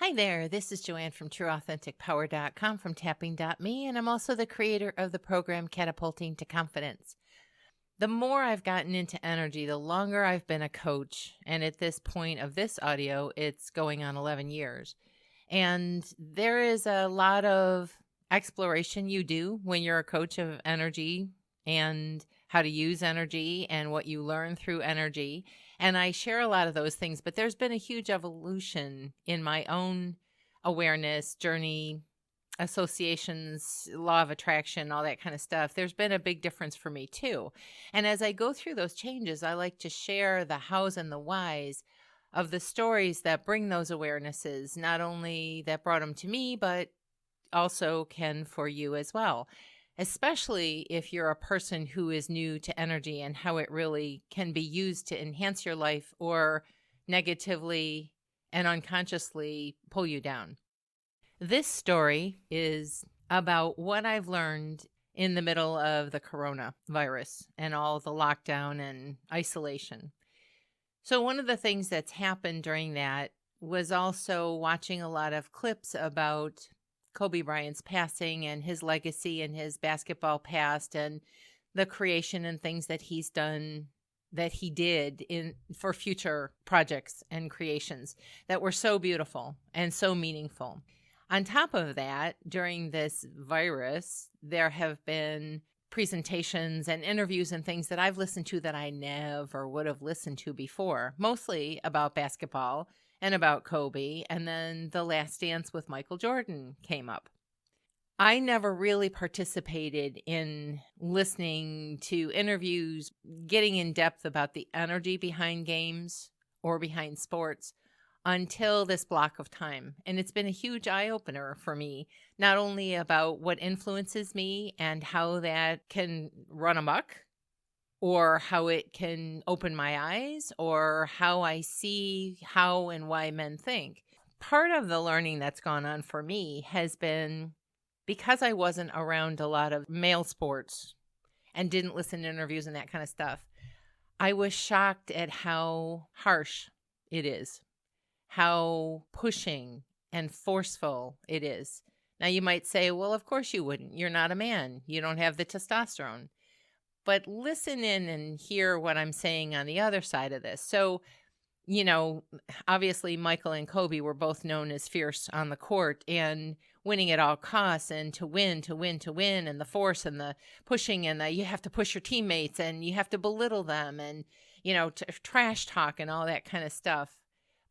Hi there, this is Joanne from TrueAuthenticPower.com from Tapping.me, and I'm also the creator of the program Catapulting to Confidence. The more I've gotten into energy, the longer I've been a coach, and at this point of this audio, it's going on 11 years. And there is a lot of exploration you do when you're a coach of energy and how to use energy and what you learn through energy. And I share a lot of those things, but there's been a huge evolution in my own awareness, journey, associations, law of attraction, all that kind of stuff. There's been a big difference for me too. And as I go through those changes, I like to share the hows and the whys of the stories that bring those awarenesses, not only that brought them to me, but also can for you as well, especially if you're a person who is new to energy and how it really can be used to enhance your life or negatively and unconsciously pull you down. This story is about what I've learned in the middle of the coronavirus and all the lockdown and isolation. So one of the things that's happened during that was also watching a lot of clips about Kobe Bryant's passing and his legacy and his basketball past and the creation and things that he's done, that he did for future projects and creations that were so beautiful and so meaningful. On top of that, during this virus, there have been presentations and interviews and things that I've listened to that I never would have listened to before, mostly about basketball and about Kobe. And then The Last Dance with Michael Jordan came up. I never really participated in listening to interviews, getting in depth about the energy behind games or behind sports until this block of time. And it's been a huge eye-opener for me, not only about what influences me and how that can run amok, or how it can open my eyes, or how I see how and why men think. Part of the learning that's gone on for me has been because I wasn't around a lot of male sports and didn't listen to interviews and that kind of stuff. I was shocked at how harsh it is, how pushing and forceful it is. Now, you might say, well, of course you wouldn't. You're not a man. You don't have the testosterone. But listen in and hear what I'm saying on the other side of this. So, obviously Michael and Kobe were both known as fierce on the court and winning at all costs and to win, and the force and the pushing and you have to push your teammates and you have to belittle them and, trash talk and all that kind of stuff.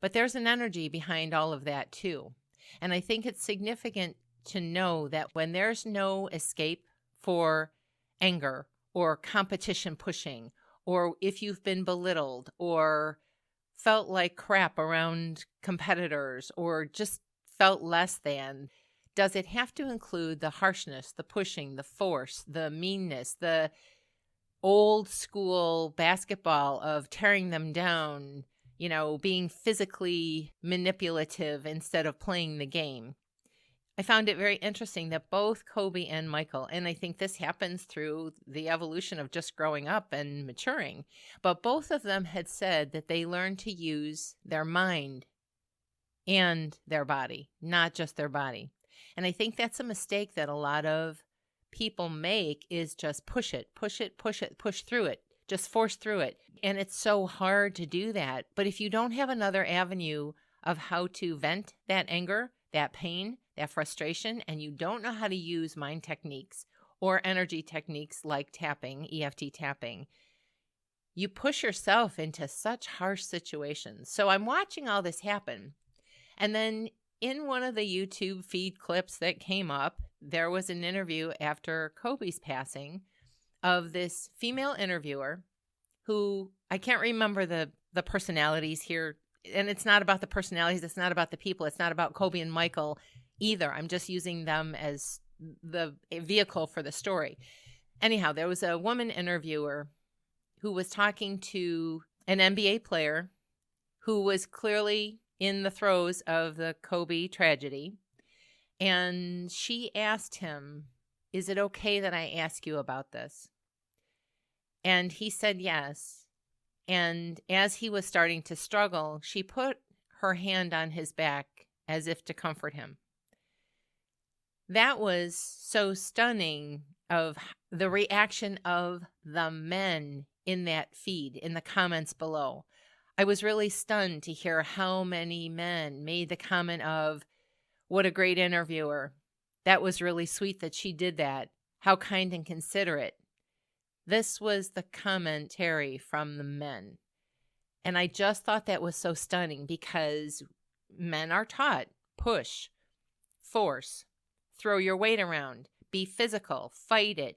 But there's an energy behind all of that too. And I think it's significant to know that when there's no escape for anger or competition pushing, or if you've been belittled or felt like crap around competitors or just felt less than, does it have to include the harshness, the pushing, the force, the meanness, the old school basketball of tearing them down, being physically manipulative instead of playing the game? I found it very interesting that both Kobe and Michael, and I think this happens through the evolution of just growing up and maturing, but both of them had said that they learned to use their mind and their body, not just their body. And I think that's a mistake that a lot of people make, is just push it, push it, push it, push through it, just force through it. And it's so hard to do that. But if you don't have another avenue of how to vent that anger, that pain, that frustration, and you don't know how to use mind techniques or energy techniques like tapping, EFT tapping, you push yourself into such harsh situations. So I'm watching all this happen. And then in one of the YouTube feed clips that came up, there was an interview after Kobe's passing of this female interviewer who, I can't remember the personalities here. And it's not about the personalities. It's not about the people. It's not about Kobe and Michael either. I'm just using them as the vehicle for the story. Anyhow, there was a woman interviewer who was talking to an NBA player who was clearly in the throes of the Kobe tragedy. And she asked him, "Is it okay that I ask you about this?" And he said yes. And as he was starting to struggle, she put her hand on his back as if to comfort him. That was so stunning of the reaction of the men in that feed, in the comments below. I was really stunned to hear how many men made the comment of, what a great interviewer. That was really sweet that she did that. How kind and considerate. This was the commentary from the men. And I just thought that was so stunning because men are taught, push, force, throw your weight around, be physical, fight it,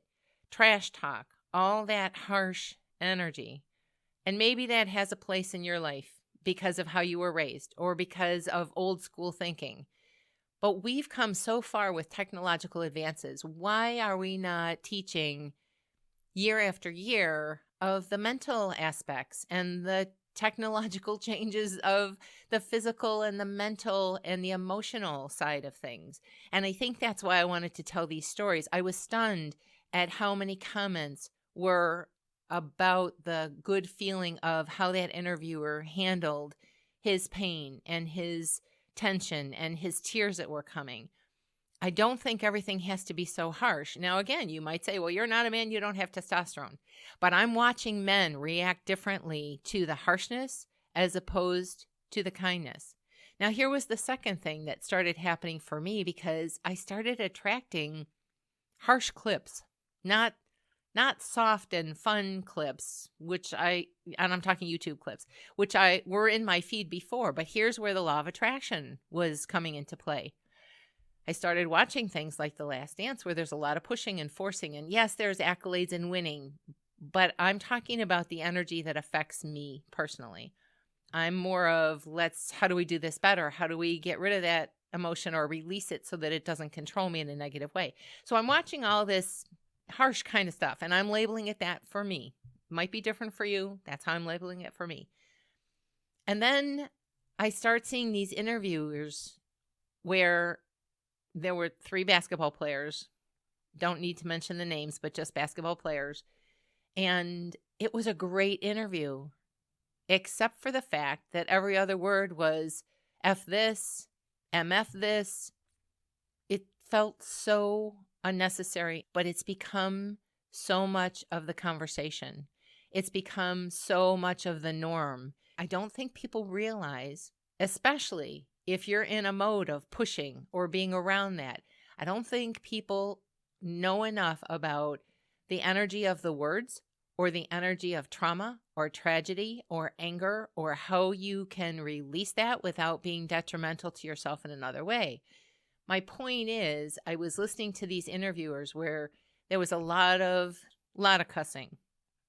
trash talk, all that harsh energy. And maybe that has a place in your life because of how you were raised or because of old school thinking. But we've come so far with technological advances. Why are we not teaching year after year of the mental aspects and the technological changes of the physical and the mental and the emotional side of things? And I think that's why I wanted to tell these stories. I was stunned at how many comments were about the good feeling of how that interviewer handled his pain and his tension and his tears that were coming. I don't think everything has to be so harsh. Now, again, you might say, well, you're not a man, you don't have testosterone. But I'm watching men react differently to the harshness as opposed to the kindness. Now, here was the second thing that started happening for me because I started attracting harsh clips, not soft and fun clips, and I'm talking YouTube clips, which were in my feed before. But here's where the law of attraction was coming into play. I started watching things like The Last Dance where there's a lot of pushing and forcing. And yes, there's accolades and winning, but I'm talking about the energy that affects me personally. I'm more of, how do we do this better? How do we get rid of that emotion or release it so that it doesn't control me in a negative way? So I'm watching all this harsh kind of stuff, and I'm labeling it that for me. Might be different for you. That's how I'm labeling it for me. And then I start seeing these interviewers where there were 3 basketball players. Don't need to mention the names, but just basketball players. And it was a great interview, except for the fact that every other word was F this, MF this. It felt so unnecessary, but it's become so much of the conversation. It's become so much of the norm. I don't think people realize, especially if you're in a mode of pushing or being around that, I don't think people know enough about the energy of the words or the energy of trauma or tragedy or anger or how you can release that without being detrimental to yourself in another way. My point is, I was listening to these interviewers where there was a lot of cussing,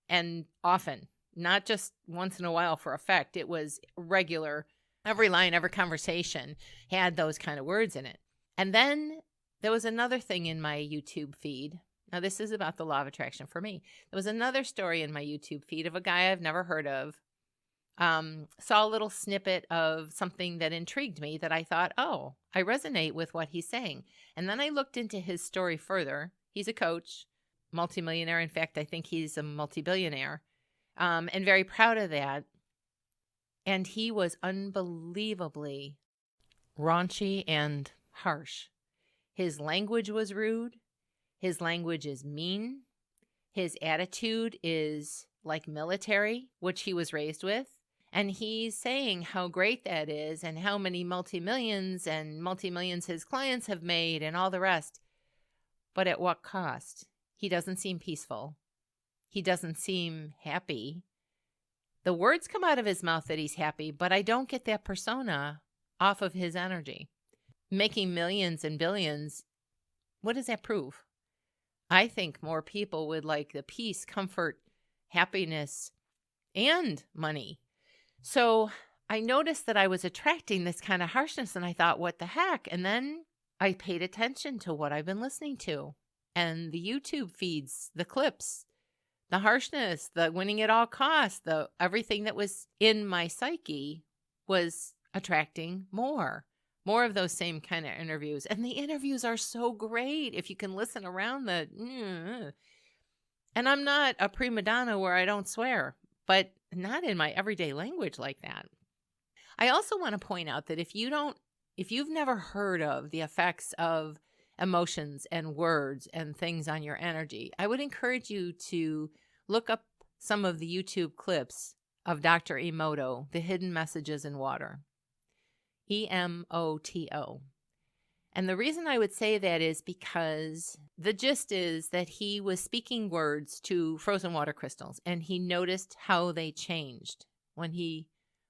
and often, not just once in a while for effect. It was regular. Every line, every conversation had those kind of words in it. And then there was another thing in my YouTube feed. Now, this is about the law of attraction for me. There was another story in my YouTube feed of a guy I've never heard of. Saw a little snippet of something that intrigued me that I thought, oh, I resonate with what he's saying. And then I looked into his story further. He's a coach, multimillionaire. In fact, I think he's a multi-billionaire, and very proud of that. And he was unbelievably raunchy and harsh. His language was rude. His language is mean. His attitude is like military, which he was raised with. And he's saying how great that is and how many multi-millions his clients have made and all the rest. But at what cost? He doesn't seem peaceful. He doesn't seem happy. The words come out of his mouth that he's happy, but I don't get that persona off of his energy. Making millions and billions, what does that prove? I think more people would like the peace, comfort, happiness, and money. So I noticed that I was attracting this kind of harshness, and I thought, what the heck? And then I paid attention to what I've been listening to and the YouTube feeds, the clips, the harshness, the winning at all costs, the everything that was in my psyche was attracting more of those same kind of interviews. And the interviews are so great if you can listen around and I'm not a prima donna where I don't swear, but not in my everyday language like that. I also want to point out that if you don't if you've never heard of the effects of emotions and words and things on your energy, I would encourage you to look up some of the YouTube clips of Dr. Emoto, The Hidden Messages in Water. EMOTO. And the reason I would say that is because the gist is that he was speaking words to frozen water crystals, and he noticed how they changed when he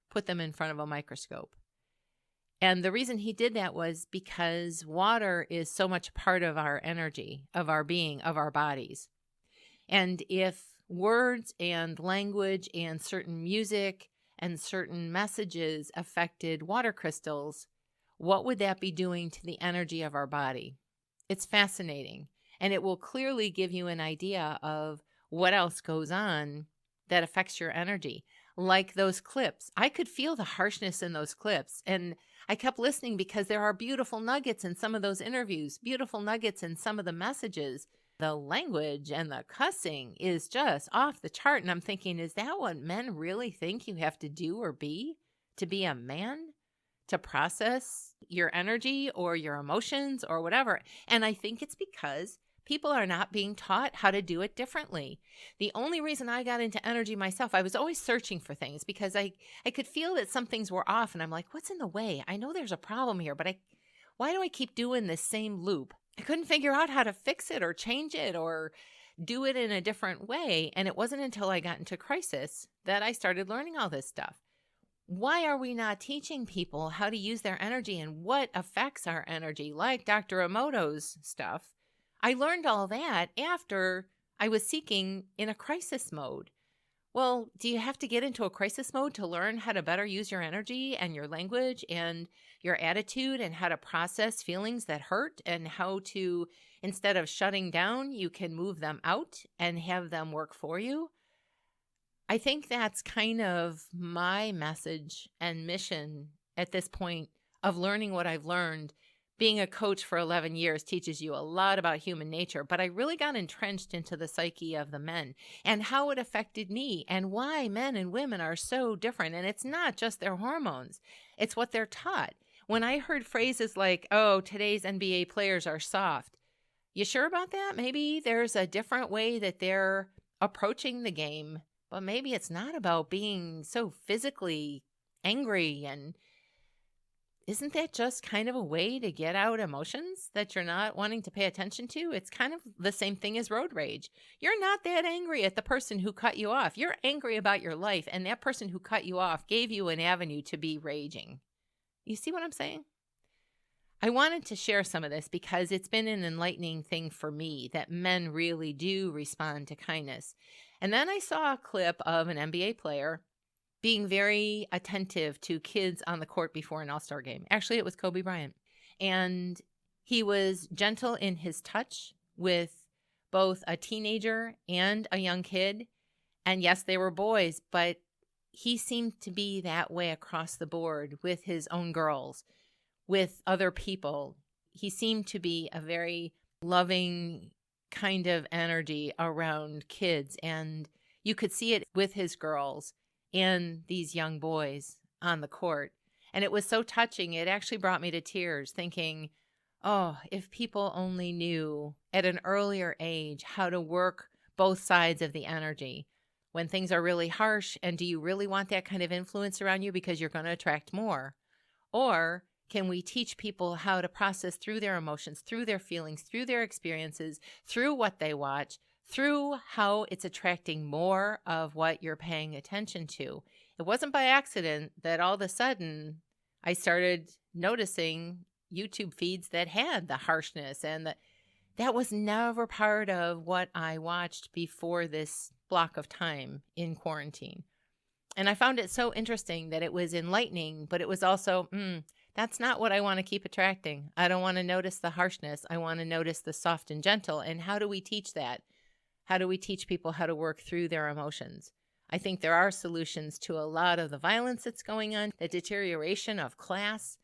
put them in front of a microscope. And the reason he did that was because water is so much part of our energy, of our being, of our bodies. And if words and language and certain music and certain messages affected water crystals, what would that be doing to the energy of our body? It's fascinating. And it will clearly give you an idea of what else goes on that affects your energy. Like those clips. I could feel the harshness in those clips. And I kept listening because there are beautiful nuggets in some of those interviews, beautiful nuggets in some of the messages. The language and the cussing is just off the chart. And I'm thinking, is that what men really think you have to do or be to be a man? To process your energy or your emotions or whatever. And I think it's because people are not being taught how to do it differently. The only reason I got into energy myself, I was always searching for things because I could feel that some things were off. And I'm like, what's in the way? I know there's a problem here, but why do I keep doing this same loop? I couldn't figure out how to fix it or change it or do it in a different way. And it wasn't until I got into Crisis that I started learning all this stuff. Why are we not teaching people how to use their energy and what affects our energy, like Dr. Emoto's stuff? I learned all that after I was seeking in a crisis mode. Well, do you have to get into a crisis mode to learn how to better use your energy and your language and your attitude and how to process feelings that hurt and how to, instead of shutting down, you can move them out and have them work for you? I think that's kind of my message and mission at this point of learning what I've learned. Being a coach for 11 years teaches you a lot about human nature, but I really got entrenched into the psyche of the men and how it affected me and why men and women are so different. And it's not just their hormones, it's what they're taught. When I heard phrases like, oh, today's NBA players are soft, you sure about that? Maybe there's a different way that they're approaching the game. But maybe it's not about being so physically angry. And isn't that just kind of a way to get out emotions that you're not wanting to pay attention to? It's kind of the same thing as road rage. You're not that angry at the person who cut you off. You're angry about your life. And that person who cut you off gave you an avenue to be raging. You see what I'm saying? I wanted to share some of this because it's been an enlightening thing for me that men really do respond to kindness. And then I saw a clip of an NBA player being very attentive to kids on the court before an All-Star game. Actually, it was Kobe Bryant. And he was gentle in his touch with both a teenager and a young kid. And yes, they were boys, but he seemed to be that way across the board with his own girls, with other people. He seemed to be a very loving kind of energy around kids. And you could see it with his girls and these young boys on the court. And it was so touching. It actually brought me to tears thinking, oh, if people only knew at an earlier age how to work both sides of the energy. When things are really harsh, and do you really want that kind of influence around you because you're going to attract more? Or can we teach people how to process through their emotions, through their feelings, through their experiences, through what they watch, through how it's attracting more of what you're paying attention to? It wasn't by accident that all of a sudden I started noticing YouTube feeds that had the harshness, and that was never part of what I watched before this block of time in quarantine. And I found it so interesting that it was enlightening, but it was also, that's not what I want to keep attracting. I don't want to notice the harshness. I want to notice the soft and gentle. And how do we teach that? How do we teach people how to work through their emotions? I think there are solutions to a lot of the violence that's going on, the deterioration of class.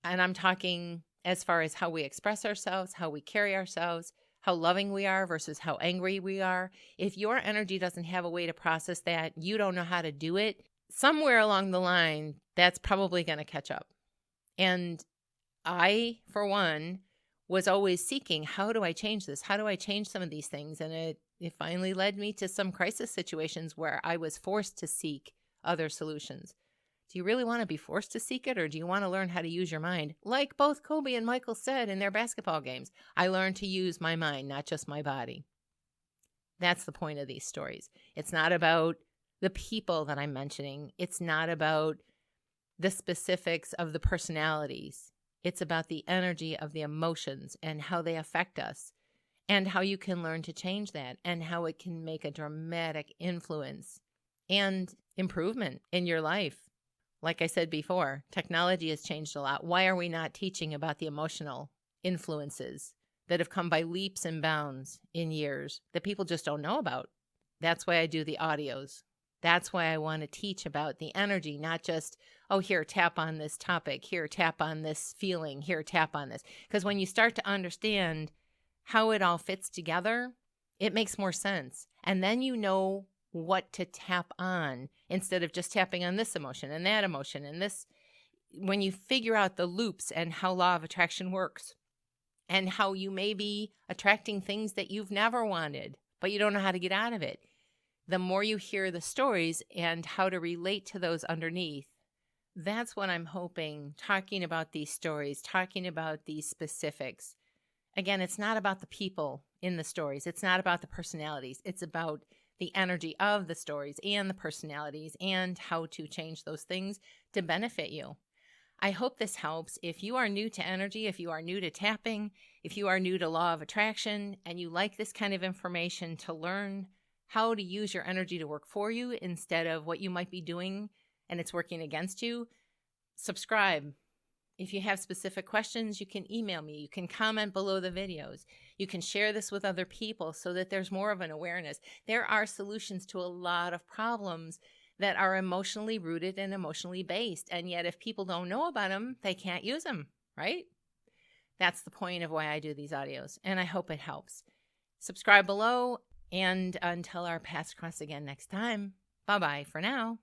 And I'm talking as far as how we express ourselves, how we carry ourselves, how loving we are versus how angry we are. If your energy doesn't have a way to process that, you don't know how to do it, somewhere along the line, that's probably going to catch up. And I, for one, was always seeking, how do I change this? How do I change some of these things? And it finally led me to some crisis situations where I was forced to seek other solutions. Do you really want to be forced to seek it, or do you want to learn how to use your mind? Like both Kobe and Michael said in their basketball games, I learned to use my mind, not just my body. That's the point of these stories. It's not about the people that I'm mentioning. It's not about the specifics of the personalities. It's about the energy of the emotions and how they affect us, and how you can learn to change that, and how it can make a dramatic influence and improvement in your life. Like I said before, technology has changed a lot. Why are we not teaching about the emotional influences that have come by leaps and bounds in years that people just don't know about? That's why I do the audios. That's why I want to teach about the energy, not just, oh, here, tap on this topic, here, tap on this feeling, here, tap on this. Because when you start to understand how it all fits together, it makes more sense. And then you know what to tap on instead of just tapping on this emotion and that emotion and this. When you figure out the loops and how law of attraction works and how you may be attracting things that you've never wanted, but you don't know how to get out of it, the more you hear the stories and how to relate to those underneath, that's what I'm hoping, talking about these stories, talking about these specifics. Again, it's not about the people in the stories. It's not about the personalities. It's about the energy of the stories and the personalities and how to change those things to benefit you. I hope this helps. If you are new to energy, if you are new to tapping, if you are new to law of attraction, and you like this kind of information to learn how to use your energy to work for you instead of what you might be doing and it's working against you, subscribe. If you have specific questions, you can email me. You can comment below the videos. You can share this with other people so that there's more of an awareness. There are solutions to a lot of problems that are emotionally rooted and emotionally based. And yet if people don't know about them, they can't use them, right? That's the point of why I do these audios, and I hope it helps. Subscribe below, and until our paths cross again next time, bye-bye for now.